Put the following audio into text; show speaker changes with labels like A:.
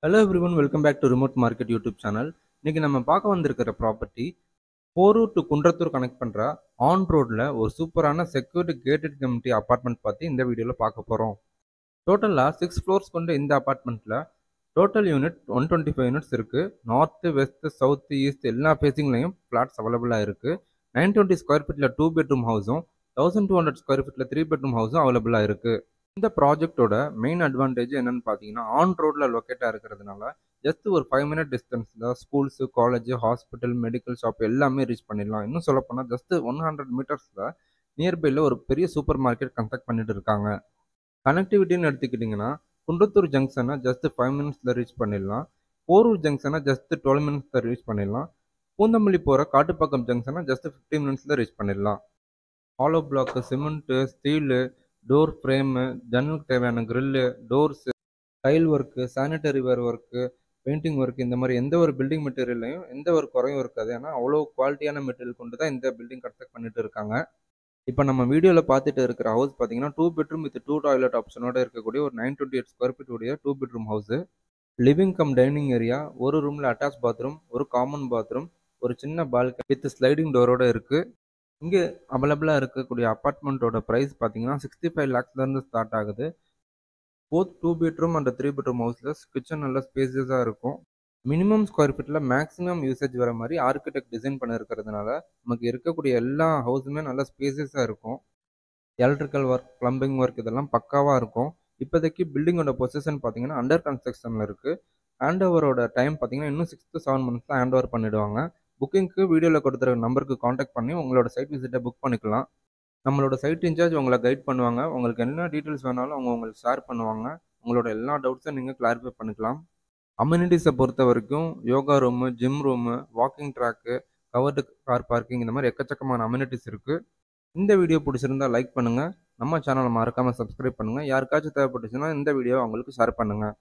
A: Hello everyone, welcome back to Remote Market YouTube channel. இன்னைக்கு நம்ம பார்க்க வந்திருக்கிற property Porur to Kundrathur connect பண்ற ஆன் ரோட்ல ஒரு சூப்பரான செக்யூரிட்டி கேட்டட் கம்யூனிட்டி அபார்ட்மெண்ட் பத்தி இந்த வீடியோல பார்க்க போறோம். டோட்டலா 6 ஃப்ளோர்ஸ் கொண்ட இந்த அபார்ட்மெண்ட்ல டோட்டல் யூனிட் 125 யூனிட்ஸ் இருக்கு. நார்த், வெஸ்ட், சவுத், ஈஸ்ட் எல்லா ஃபேசிங்லயும் பிளாட்ஸ் அவைலபிளா இருக்கு. 920 ஸ்கொயர் ஃபீட்ல 2 பெட்ரூம் ஹவுஸும் 1200 ஸ்கொயர் ஃபீட்ல 3 பெட்ரூம் ஹவுஸும் அவைலபிளா இருக்கு. இந்த ப்ராஜெக்டோட மெயின் அட்வான்டேஜ் என்னன்னு பார்த்தீங்கன்னா ஆன் ரோட்ல லொக்கேட்டாக இருக்கிறதுனால ஜஸ்ட் ஒரு 5 மினிட் டிஸ்டன்ஸில் schools, college, hospital, medical shop எல்லாமே ரீச் பண்ணிடலாம். இன்னும் சொல்லப்போனால் ஜஸ்ட் 100 மீட்டர்ஸில் நியர்பையில் ஒரு பெரிய சூப்பர் மார்க்கெட் கன்ஸ்ட்ரக்ட் பண்ணிட்டு இருக்காங்க. கனெக்டிவிட்டின்னு எடுத்துக்கிட்டிங்கன்னா குன்றத்தூர் ஜங்ஷனை ஜஸ்ட் 5 மினிட்ஸில் ரீச் பண்ணிடலாம். போரூர் ஜங்ஷனை ஜஸ்ட் 12 மினிட்ஸில் ரீச் பண்ணிடலாம். பூந்தமல்லி போகிற காட்டுப்பாக்கம் ஜங்ஷனை ஜஸ்ட் 15 மினிட்ஸில் ரீச் பண்ணிடலாம். Hollow block, cement, steel, door frame, ஜன்னலுக்கு தேவையான grill, doors, tile work, sanitary ware work, painting work, இந்த மாதிரி எந்த ஒரு பில்டிங் மெட்டீரியல்லையும் எந்த ஒரு குறையும் இருக்காது. ஏன்னா அவ்வளோ குவாலிட்டியான மெட்டீரியல் கொண்டு தான் இந்த பில்டிங் கன்ஸ்ட்ரக்ட் பண்ணிட்டு இருக்காங்க. இப்போ நம்ம வீடியோவில் பார்த்துட்டு இருக்கிற ஹவுஸ் பார்த்தீங்கன்னா 2 பெட்ரூம் வித் 2 டாய்லெட் ஆப்ஷனோட இருக்கக்கூடிய ஒரு 928 ஸ்கொயர் ஃபீட் உடைய 2 bedroom house. Living come dining area, ஒரு ரூமில் அட்டாச் பாத்ரூம், ஒரு காமன் பாத்ரூம், ஒரு சின்ன பால்கனி வித் ஸ்லைடிங் டோரோட இருக்குது. இங்கே அவைலபிளாக இருக்கக்கூடிய அப்பார்ட்மெண்ட்டோட ப்ரைஸ் பார்த்தீங்கன்னா 65 லேக்ஸ்லேருந்து ஸ்டார்ட் ஆகுது. போத் 2 பெட்ரூம் அண்ட் 3 பெட்ரூம் ஹவுஸில் கிச்சன் நல்ல ஸ்பேசியஸாக இருக்கும். மினிமம் ஸ்கொயர் ஃபீட்டில் மேக்ஸிமம் யூசேஜ் வர மாதிரி ஆர்கிடெக்ட் டிசைன் பண்ணியிருக்கிறதுனால நமக்கு இருக்கக்கூடிய எல்லா ஹவுஸுமே நல்ல ஸ்பேசியஸாக இருக்கும். எலக்ட்ரிக்கல் ஒர்க், ப்ளம்பிங் ஒர்க் இதெல்லாம் பக்காவாக இருக்கும். இப்போதைக்கு பில்டிங்கோட பொசிஷன் பார்த்தீங்கன்னா அண்டர் கன்ஸ்ட்ரக்ஷனில் இருக்குது. ஹேண்ட் ஓவரோட டைம் பார்த்தீங்கன்னா இன்னும் 6 to 7 months ஹேண்ட் ஓவர் பண்ணிவிடுவாங்க. புக்கிங்க்கு வீடியோவில் கொடுத்துருக்க நம்பருக்கு காண்டாக்ட் பண்ணி உங்களோட சைட் விசிட்டை புக் பண்ணிக்கலாம். நம்மளோட சைட் இன்சார்ஜ் உங்களை கைட் பண்ணுவாங்க. உங்களுக்கு என்ன டீட்டெயில்ஸ் வேணாலும் அவங்க உங்களுக்கு ஷேர் பண்ணுவாங்க. உங்களோட எல்லா டவுட்ஸும் நீங்கள் கிளாரிஃபை பண்ணிக்கலாம். அம்யூனிட்டிஸை பொறுத்த வரைக்கும் yoga room, gym room, walking track, covered car parking இந்த மாதிரி எக்கச்சக்கமான அம்யூனிட்டிஸ் இருக்குது. இந்த வீடியோ பிடிச்சிருந்தா லைக் பண்ணுங்கள். நம்ம சேனலை மறக்காமல் சப்ஸ்கிரைப் பண்ணுங்கள். யாருக்காச்சும் தேவைப்பட்டுச்சுன்னா இந்த வீடியோ அவங்களுக்கு ஷேர் பண்ணுங்கள்.